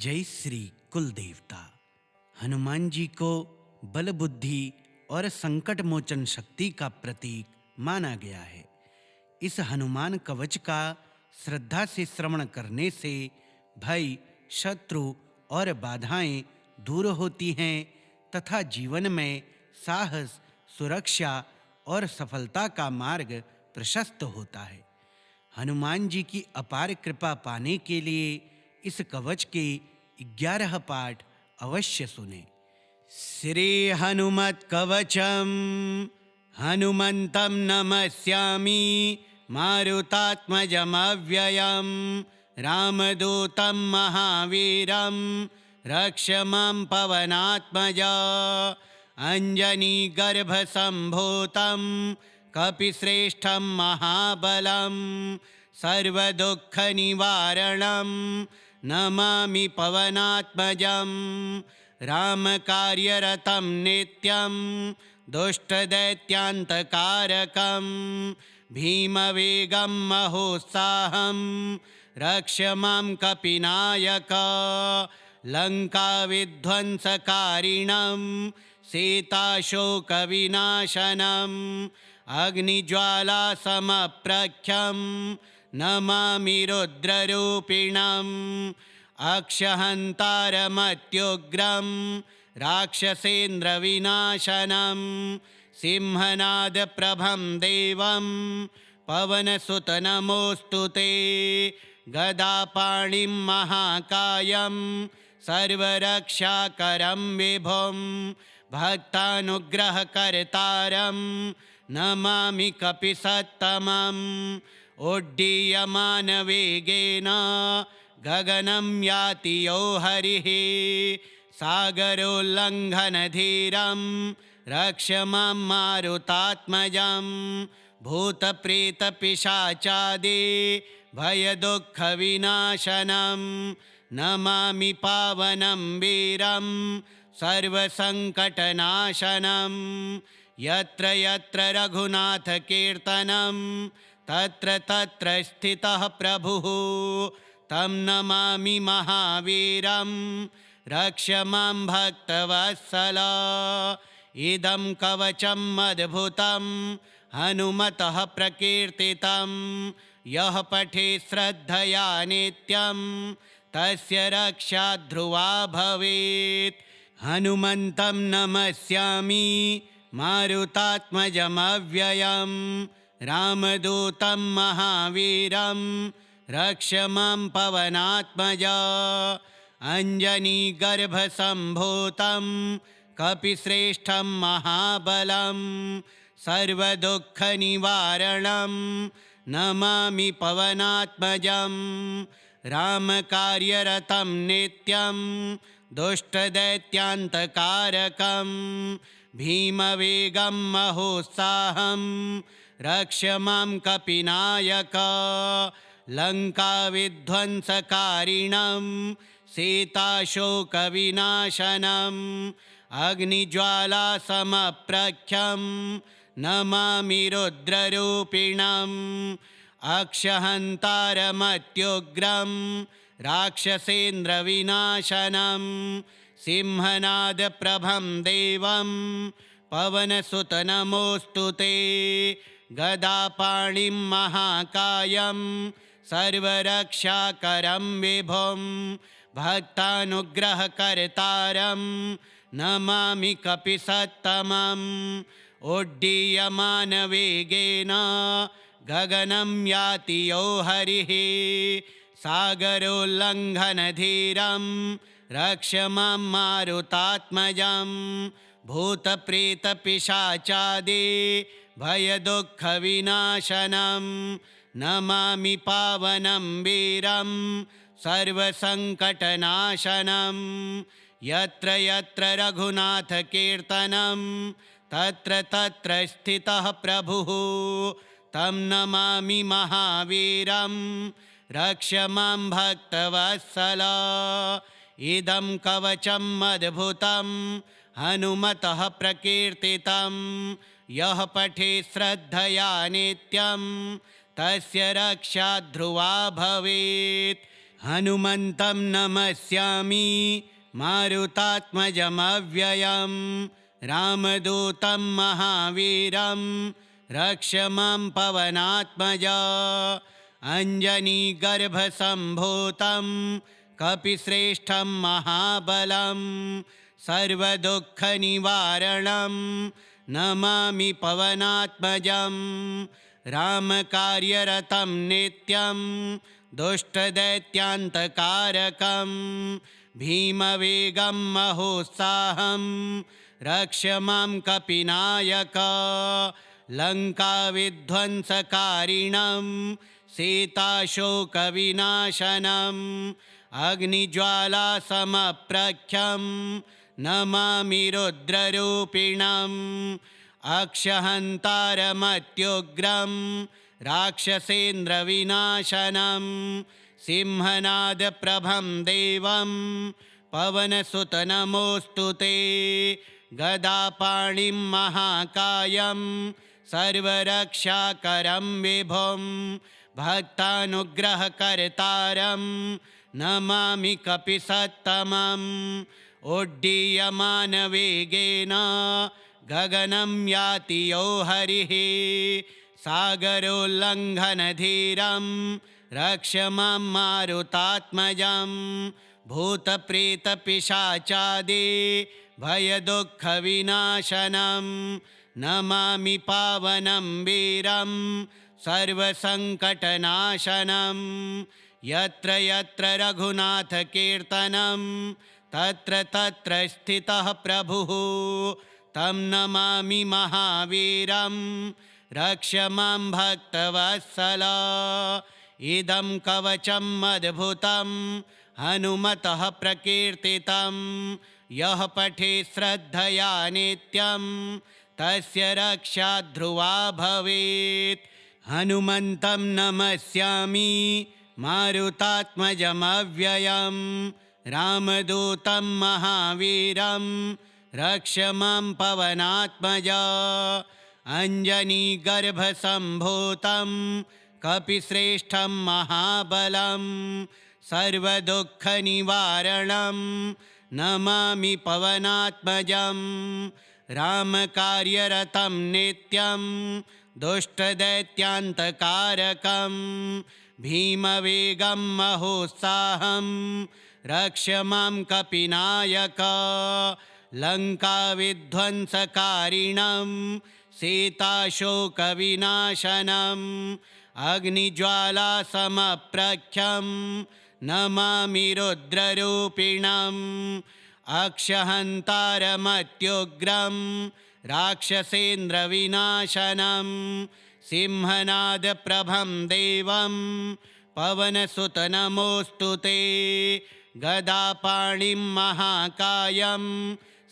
जय श्री कुल देवता। हनुमान जी को बल बुद्धि और संकट मोचन शक्ति का प्रतीक माना गया है। इस हनुमान कवच का श्रद्धा से श्रवण करने से भय, शत्रु और बाधाएं दूर होती हैं तथा जीवन में साहस, सुरक्षा और सफलता का मार्ग प्रशस्त होता है। हनुमान जी की अपार कृपा पाने के लिए इस कवच के 11 पाठ अवश्य सुने। श्री हनुमत कवचम हनुमंतं नमस्यामि मारुतात्मजम् अव्ययम् रामदूतं महावीरं रक्षमां पवनात्मजा अंजनीगर्भसम्भूतं कपिश्रेष्ठं महाबलं सर्वदुःखनिवारणं नमामि पवनात्मजं रामकार्यरतं नित्यं दुष्टदैत्यान्तकारकं भीमवेगं महोत्साहं रक्षमां कपिनायक लङ्काविध्वंसकारिणं सीताशोकविनाशनम् अग्निज्वालासमप्रख्यं नमामि रुद्ररूपिणम् अक्षहन्तारमत्युग्रं राक्षसेन्द्रविनाशनं सिंहनादप्रभं देवं पवनसुतनमोऽस्तु ते गदापाणिं महाकायं सर्वरक्षाकरं विभुं भक्तानुग्रहकर्तारं नमामि कपिसत्तमम् उड्डीयमानवेगेन गगनं याति यो हरिः सागरोल्लङ्घनधीरं रक्षमां मारुतात्मजं भूतप्रेतपिशाचादि भयदुःखविनाशनं नमामि पावनं वीरं सर्वसङ्कटनाशनं यत्र यत्र रघुनाथकीर्तनं तत्र तत्र स्थितः प्रभुः तं नमामि महावीरं रक्षमां भक्तवत्सला इदं कवचम् अद्भुतं हनुमतः प्रकीर्तितं यः पठे श्रद्धया नित्यं तस्य रक्षा ध्रुवा भवेत्। हनुमन्तं नमस्यामि मारुतात्मजमव्ययं रामदूतं महावीरं रक्षमां पवनात्मजा अंजनीगर्भसम्भूतं कपिश्रेष्ठं महाबलं सर्वदुःखनिवारणं नमामि पवनात्मजं रामकार्यरतं नित्यं दुष्टदैत्यान्तकारकं भीमवेगं महोत्साहं रक्षमां कपिनायक लङ्काविध्वंसकारिणं सीताशोकविनाशनम् अग्निज्वालासमप्रख्यं नमामि रुद्ररूपिणम् अक्षहन्तारमत्युग्रं राक्षसेन्द्रविनाशनं सिंहनादप्रभं देवं पवनसुतनमोऽस्तु ते गदापाणिं महाकायं सर्वरक्षाकरं विभुं भक्तानुग्रहकर्तारं नमामि कपिसत्तमम् उड्डीयमानवेगेन गगनं याति यो हरिः सागरोल्लङ्घनधीरं रक्षमां मारुतात्मजं भूतप्रेतपिशाचादि भयदुःखविनाशनं नमामि पावनं वीरं सर्वसङ्कटनाशनं यत्र यत्र रघुनाथकीर्तनं तत्र तत्र स्थितः प्रभुः तं नमामि महावीरं रक्षमां भक्तवत्सला इदं कवचम् अद्भुतं हनुमतः प्रकीर्तितं यः पठे श्रद्धया नित्यं तस्य रक्षा ध्रुवा भवेत्। हनुमन्तं नमस्यामि मारुतात्मजमव्ययं रामदूतं महावीरं रक्ष मां पवनात्मजा अञ्जनीगर्भसम्भूतं कपिश्रेष्ठं महाबलं सर्वदुःखनिवारणं नमामि पवनात्मजं रामकार्यरतं नित्यं दुष्टदैत्यान्तकारकं भीमवेगं महोत्साहं रक्ष मां कपिनायक लङ्काविध्वंसकारिणं सीताशोकविनाशनम् अग्निज्वालासमप्रख्यं नमामि रुद्ररूपिणम् अक्षहन्तारमत्युग्रं राक्षसेन्द्रविनाशनं सिंहनादप्रभं देवं पवनसुतनमोऽस्तु ते गदापाणिं महाकायं सर्वरक्षाकरं विभुं भक्तानुग्रहकर्तारं नमामि कपिसत्तमम् उड्डीयमानवेगेन गगनं याति यो हरिः सागरोल्लङ्घनधीरं रक्ष मां मारुतात्मजं भूतप्रेतपिशाचादि भयदुःखविनाशनं नमामि पावनं वीरं सर्वसङ्कटनाशनं यत्र यत्र रघुनाथकीर्तनं तत्र तत्र स्थितः प्रभुः तं नमामि महावीरं रक्ष मां भक्तवत्सल इदं कवचम् अद्भुतं हनुमतः प्रकीर्तितं यः पठेत् श्रद्धया नित्यं तस्य रक्षा ध्रुवा भवेत् हनुमन्तं नमस्यामि मारुतात्मजमव्ययं रामदूतं महावीरं रक्ष मां पवनात्मजा अञ्जनीगर्भसम्भूतं कपिश्रेष्ठं महाबलं सर्वदुःखनिवारणं नमामि पवनात्मजं रामकार्यरतं नित्यं दुष्टदैत्यान्तकारकं भीमवेगं महोत्साहं रक्ष मां कपिनायक लङ्काविध्वंसकारिणं सीताशोकविनाशनम् अग्निज्वालासमप्रख्यं नमामि रुद्ररूपिणम् अक्षहन्तारमत्युग्रं राक्षसेन्द्रविनाशनं सिंहनादप्रभं देवं पवनसुतनमोऽस्तु ते गदापाणिं महाकायं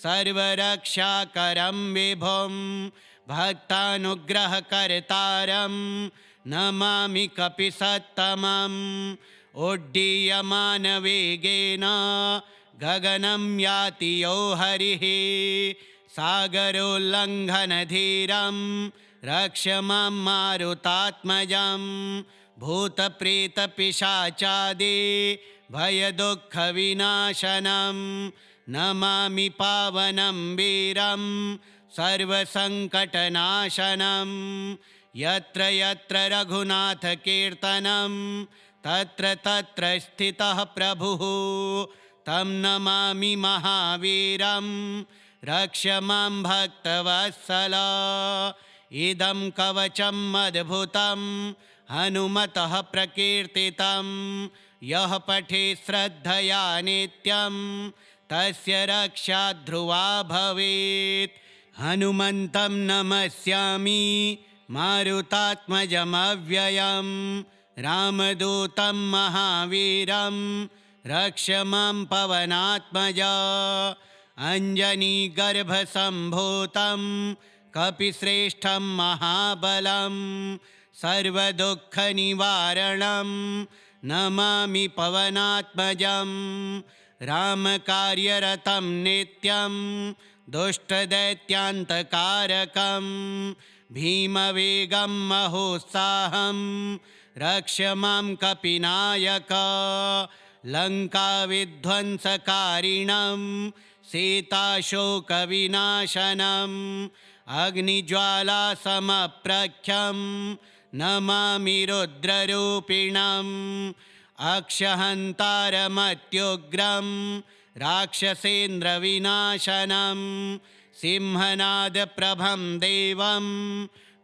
सर्वरक्षाकरं विभुं भक्तानुग्रहकर्तारं नमामि कपिसत्तमम् उड्डीयमानवेगेन गगनं याति यो हरिः सागरोल्लङ्घनधीरं रक्ष मां मारुतात्मजं भूतप्रेतपिशाचादि भयदुःखविनाशनं नमामि पावनं वीरं सर्वसङ्कटनाशनं यत्र यत्र रघुनाथकीर्तनं तत्र तत्र स्थितः प्रभुः तं नमामि महावीरं रक्ष मां भक्तवत्सल इदं कवचम् अद्भुतं हनुमतः प्रकीर्तितं यः पठेत् श्रद्धया नित्यं तस्य रक्षा ध्रुवा भवेत् हनुमन्तं नमस्यामि मारुतात्मजमव्ययं रामदूतं महावीरं रक्ष मां पवनात्मजा अञ्जनीगर्भसम्भूतं कपिश्रेष्ठं महाबलं सर्वदुःखनिवारणं नमामि पवनात्मजं रामकार्यरतं नित्यं दुष्टदैत्यान्तकारकं भीमवेगं महोत्साहं रक्ष मां कपिनायक लङ्काविध्वंसकारिणं सीताशोकविनाशनम् अग्निज्वालासमप्रख्यं नमामि रुद्ररूपिणम् अक्षहन्तारमत्युग्रं राक्षसेन्द्रविनाशनं सिंहनादप्रभं देवं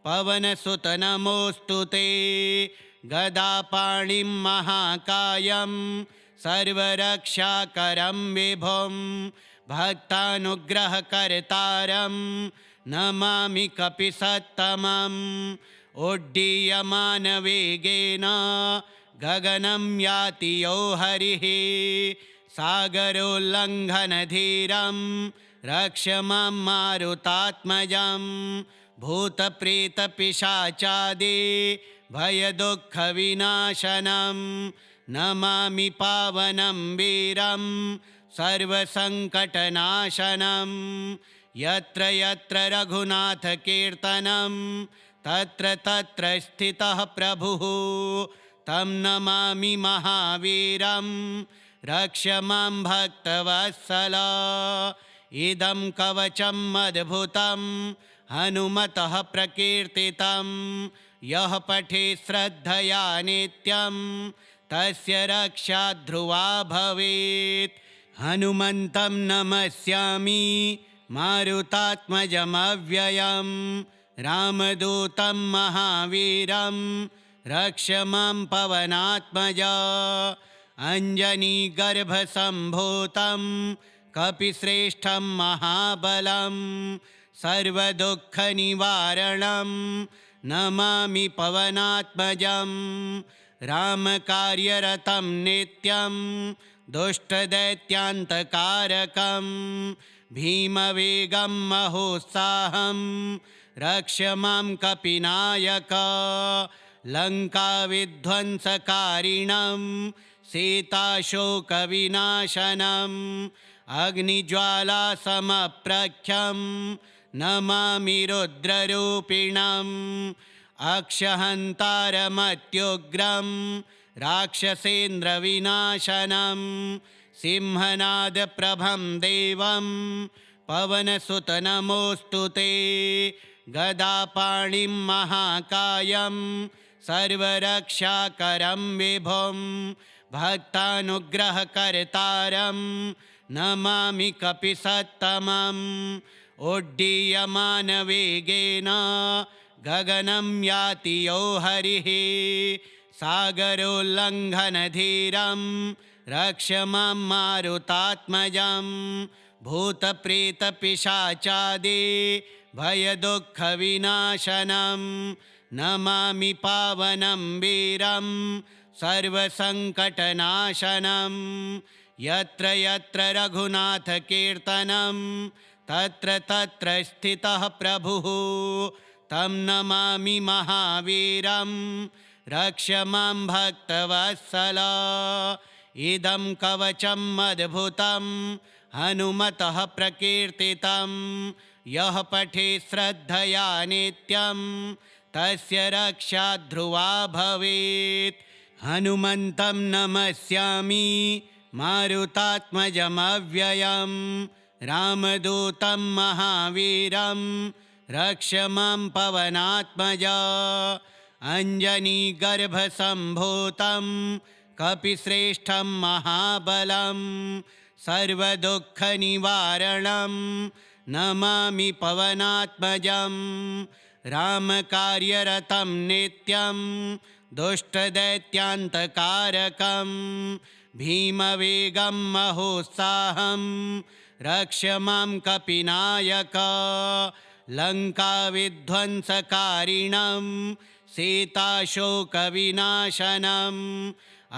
पवनसुतनमोऽस्तु ते गदापाणिं महाकायं सर्वरक्षाकरं विभुं भक्तानुग्रहकर्तारं नमामि कपिसत्तमम् उड्डीयमानवेगेन गगनं याति यो हरिः सागरोल्लङ्घनधीरं रक्ष मां मारुतात्मजं भूतप्रेतपिशाचादि भयदुःखविनाशनं नमामि पावनं वीरं सर्वसङ्कटनाशनं यत्र यत्र रघुनाथकीर्तनं तत्र तत्र स्थितः प्रभुः तं नमामि महावीरं रक्ष मां भक्तवत्सल इदं कवचम् अद्भुतं हनुमतः प्रकीर्तितं यः पठे श्रद्धया नित्यं तस्य रक्षा ध्रुवा भवेत्। हनुमन्तं नमस्यामि मारुतात्मजमव्ययं रामदूतं महावीरं रक्ष मां पवनात्मजा अञ्जनीगर्भसम्भूतं कपिश्रेष्ठं महाबलं सर्वदुःखनिवारणं नमामि पवनात्मजं रामकार्यरतं नित्यं दुष्टदैत्यान्तकारकं भीमवेगं महोत्साहं रक्ष मां कपिनायक लङ्काविध्वंसकारिणं सीताशोकविनाशनम् अग्निज्वालासमप्रख्यं नमामि रुद्ररूपिणम् अक्षहन्तारमत्युग्रं राक्षसेन्द्रविनाशनं सिंहनादप्रभं देवं पवनसुतनमोऽस्तु ते गदापाणिं महाकायं सर्वरक्षाकरं विभुं भक्तानुग्रहकर्तारं नमामि कपिसत्तमम् उड्डीयमानवेगेन गगनं याति यो हरिः सागरोल्लङ्घनधीरं रक्ष मां मारुतात्मजं भूतप्रेतपिशाचादि भयदुःखविनाशनं नमामि पावनं वीरं सर्वसङ्कटनाशनं यत्र यत्र रघुनाथकीर्तनं तत्र तत्र स्थितः प्रभुः तं नमामि महावीरं रक्ष मां भक्तवत्सल इदं कवचम् अद्भुतं हनुमतः प्रकीर्तितं यः पठे श्रद्धया नित्यं तस्य रक्षा ध्रुवा भवेत्। हनुमन्तं नमस्यामि मारुतात्मजमव्ययं रामदूतं महावीरं रक्ष मां पवनात्मजा अञ्जनीगर्भसम्भूतं कपिश्रेष्ठं महाबलं सर्वदुःखनिवारणं नमामि पवनात्मजं रामकार्यरतं नित्यं दुष्टदैत्यान्तकारकं भीमवेगं महोत्साहं रक्ष मां कपिनायक लङ्काविध्वंसकारिणं सीताशोकविनाशनम्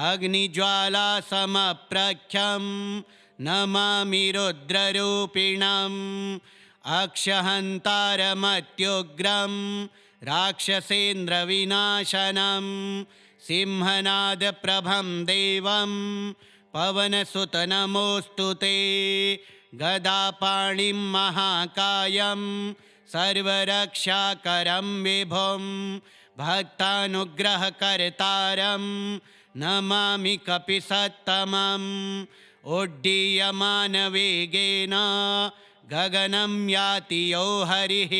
अग्निज्वालासमप्रख्यं नमामि रुद्ररूपिणम् अक्षहन्तारमत्युग्रं राक्षसेन्द्रविनाशनं सिंहनादप्रभं देवं पवनसुतनमोऽस्तु ते गदापाणिं महाकायं सर्वरक्षाकरं विभुं भक्तानुग्रहकर्तारं नमामि कपिसत्तमम् उड्डीयमानवेगेन गगनं याति यो हरिः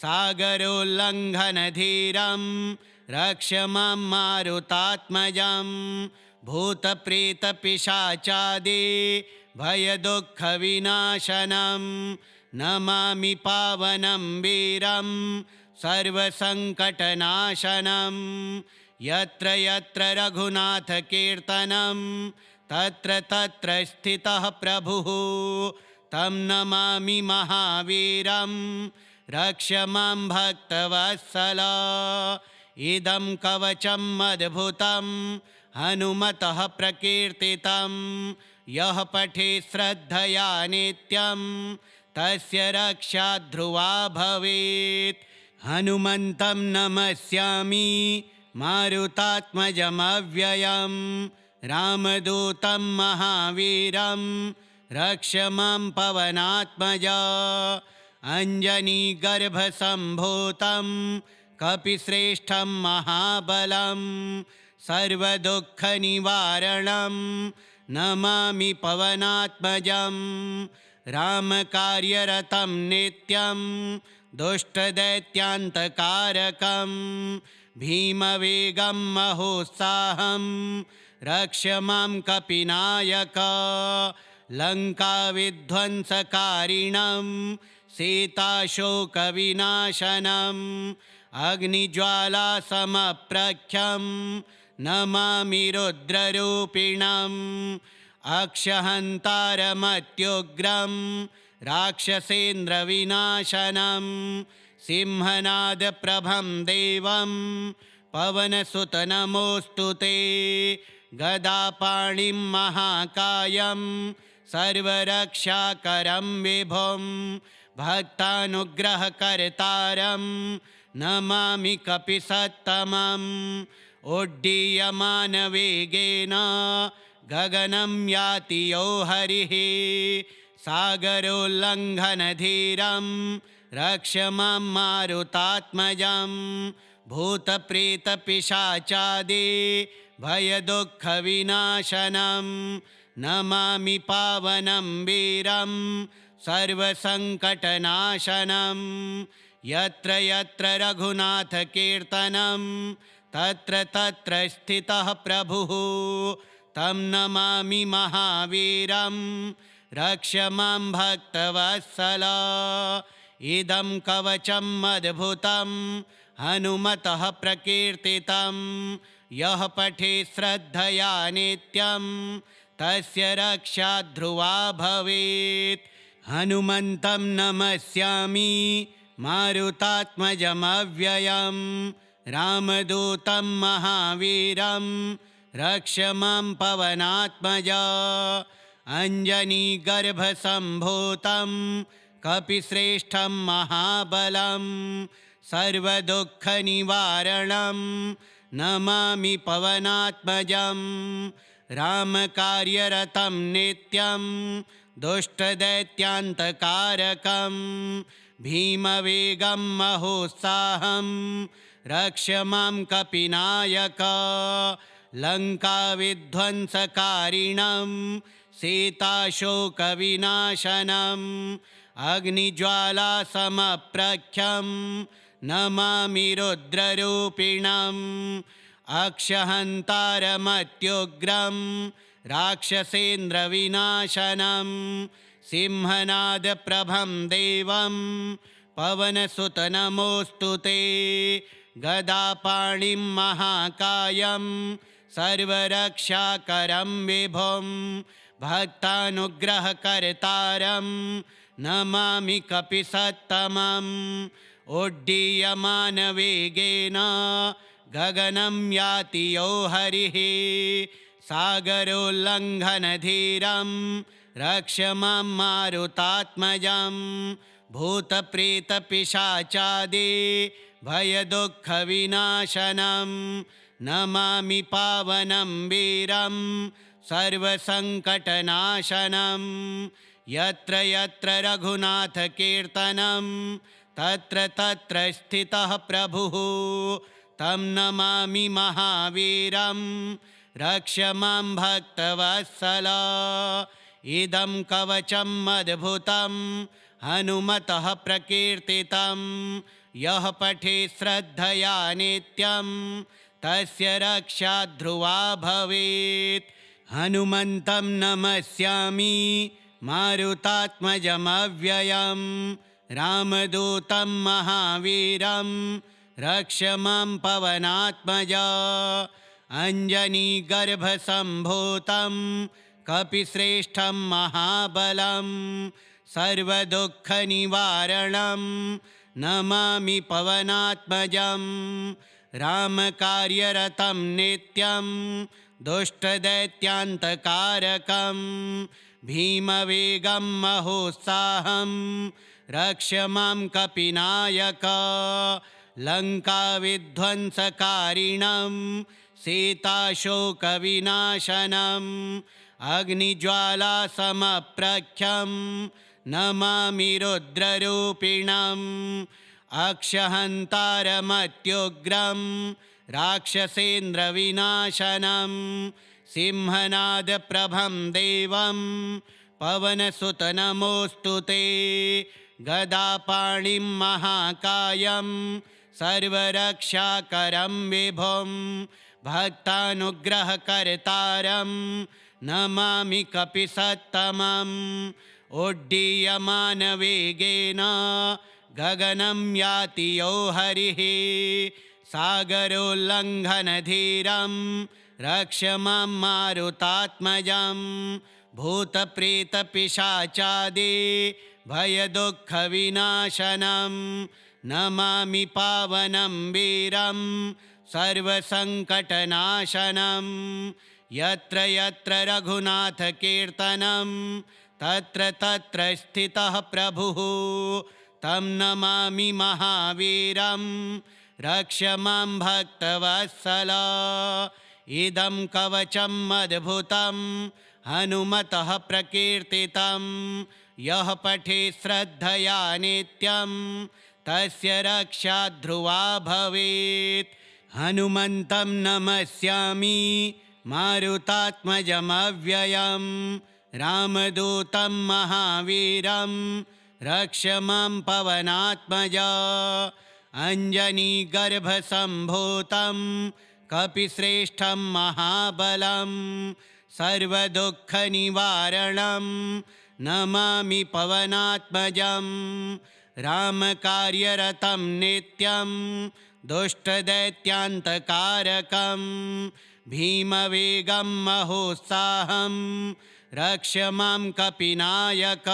सागरोल्लङ्घनधीरं रक्ष्य मां मारुतात्मजं भूतप्रेतपिशाचादि भयदुःखविनाशनं नमामि पावनं वीरं सर्वसङ्कटनाशनं यत्र यत्र रघुनाथकीर्तनं तत्र तत्र स्थितः प्रभुः तं नमामि महावीरं रक्ष्य मां भक्तवत्सला इदं कवचम् अद्भुतं हनुमतः प्रकीर्तितं यः पठे श्रद्धया नित्यं तस्य रक्षा ध्रुवा भवेत् हनुमन्तं नमस्यामि मारुतात्मजमव्ययं रामदूतं महावीरं रक्ष्य मां पवनात्मजा अञ्जनीगर्भसम्भूतं कपिश्रेष्ठं महाबलं सर्वदुःखनिवारणं नमामि पवनात्मजं रामकार्यरतं नित्यं दुष्टदैत्यान्तकारकं भीमवेगं महोत्साहं रक्ष्य मां कपिनायक लङ्काविध्वंसकारिणं सीताशोकविनाशनम् अग्निज्वालासमप्रख्यं नमामि रुद्ररूपिणम् अक्षहन्तारमत्युग्रं राक्षसेन्द्रविनाशनं सिंहनादप्रभं देवं पवनसुतनमोऽस्तु ते गदापाणिं महाकायं सर्वरक्षाकरं विभुं भक्तानुग्रहकर्तारं नमामि कपिसत्तमम् उड्डीयमानवेगेन गगनं याति यो हरिः सागरोल्लङ्घनधीरं रक्ष्य मां मारुतात्मजं भूतप्रेतपिशाचादि भयदुःखविनाशनं नमामि पावनं वीरं सर्वसङ्कटनाशनं यत्र यत्र रघुनाथकीर्तनं तत्र तत्र स्थितः प्रभुः तं नमामि महावीरं रक्ष्य मां भक्तवत्सला इदं कवचम् अद्भुतं हनुमतः प्रकीर्तितं यः पठे श्रद्धया नित्यं तस्य रक्षा ध्रुवा भवेत् हनुमन्तं नमस्यामि मारुतात्मजमव्ययं रामदूतं महावीरं रक्ष्य मां पवनात्मजा अञ्जनीगर्भसम्भूतं कपिश्रेष्ठं महाबलं सर्वदुःखनिवारणं नमामि पवनात्मजं रामकार्यरतं नित्यं दुष्टदैत्यान्तकारकं भीमवेगं महोत्साहं रक्ष्य मां कपिनायक लङ्काविध्वंसकारिणं सीताशोकविनाशनम् अग्निज्वालासमप्रख्यं नमामि रुद्ररूपिणम् अक्षहन्तारमत्युग्रं राक्षसेन्द्रविनाशनं सिंहनादप्रभं देवं पवनसुतनमोऽस्तु ते गदापाणिं महाकायं सर्वरक्षाकरं विभुं भक्तानुग्रहकर्तारं नमामि कपिसत्तमम् उड्डीयमानवेगेन गगनं याति यो हरिः सागरोल्लङ्घनधीरं रक्ष्य मां मारुतात्मजं भूतप्रेतपिशाचादि भयदुःखविनाशनं नमामि पावनं वीरं सर्वसङ्कटनाशनं यत्र यत्र रघुनाथकीर्तनं तत्र तत्र स्थितः प्रभुः तं नमामि महावीरं रक्ष मां भक्तवत्सल। इदं कवचम् अद्भुतं हनुमतः प्रकीर्तितं यः पठेत् श्रद्धया नित्यं तस्य रक्षा ध्रुवा भवेत्। हनुमन्तं नमस्यामि मारुतात्मजमव्ययं रामदूतं महावीरं रक्ष मां पवनात्मजा। अञ्जनीगर्भसम्भूतं कपिश्रेष्ठं महाबलं सर्वदुःखनिवारणं नमामि पवनात्मजं। रामकार्यरतं नित्यं दुष्टदैत्यान्तकारकं भीमवेगं महोत्साहं रक्ष मां कपिनायक। लङ्काविध्वंसकारिणं सीताशोकविनाशनम् अग्निज्वालासमप्रख्यं नमामि रुद्ररूपिणम्। अक्षहन्तारमत्युग्रं राक्षसेन्द्रविनाशनं सिंहनादप्रभं देवं पवनसुत ते। गदापाणिं महाकायं सर्वरक्षाकरं विभुं भक्तानुग्रहकर्तारं नमामि कपिसत्तमम्। उड्डीयमानवेगेन गगनं याति यो हरिः सागरोल्लङ्घनधीरं रक्ष मां मारुतात्मजं। भूतप्रेतपिशाचादि भयदुःखविनाशनं नमामि पावनं वीरं सर्वसङ्कटनाशनं। यत्र यत्र रघुनाथकीर्तनं तत्र तत्र स्थितः प्रभुः तं नमामि महावीरं रक्ष मां भक्तवत्सल। इदं कवचम् अद्भुतं हनुमतः प्रकीर्तितं यः पठेत् श्रद्धया नित्यं तस्य रक्षा ध्रुवा भवेत्। हनुमन्तं नमस्यामि मारुतात्मजमव्ययं रामदूतं महावीरं रक्ष मां पवनात्मजा। अञ्जनीगर्भसम्भूतं कपिश्रेष्ठं महाबलं सर्वदुःखनिवारणं नमामि पवनात्मजं। रामकार्यरतं नित्यं दुष्टदैत्यान्तकारकं भीमवेगं महोत्साहं रक्ष मां कपिनायक।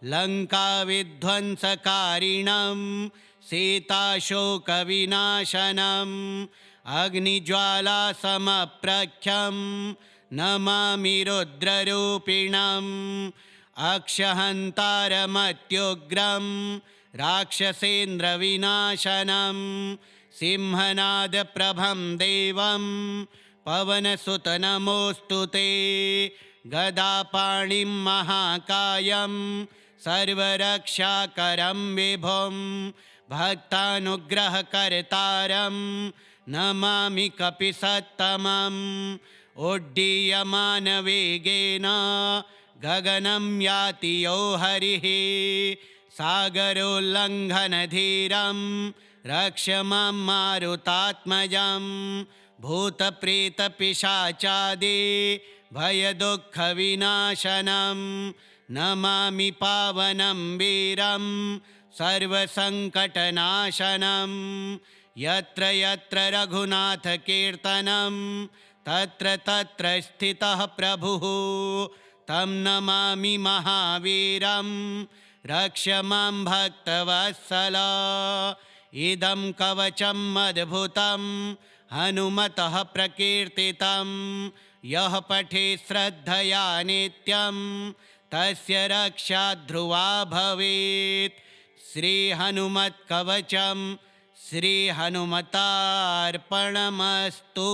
लङ्काविध्वंसकारिणं सीताशोकविनाशनम् अग्निज्वालासमप्रख्यं नमामि रुद्ररूपिणम्। अक्षहन्तारमत्युग्रं राक्षसेन्द्रविनाशनं सिंहनादप्रभं देवं पवनसुत ते। गदापाणिं महाकायं सर्वरक्षाकरं विभुं भक्तानुग्रहकर्तारं नमामि कपिसत्तमम्। उड्डीयमानवेगेन गगनं याति यो हरिः सागरोल्लङ्घनधीरं रक्ष मां मारुतात्मजं। भूतप्रेतपिशाचादि भयदुःखविनाशनं नमामि पावनं वीरं सर्वसङ्कटनाशनं। यत्र यत्र रघुनाथकीर्तनं तत्र तत्र स्थितः प्रभुः तं नमामि महावीरं रक्ष मां भक्तवत्सल। इदं कवचम् अद्भुतं हनुमतः प्रकीर्तितं यः पठेत् श्रद्धया नित्यं तस्य रक्षा ध्रुवा भवेत्। श्रीहनुमत्कवचं श्रीहनुमतार्पणमस्तु।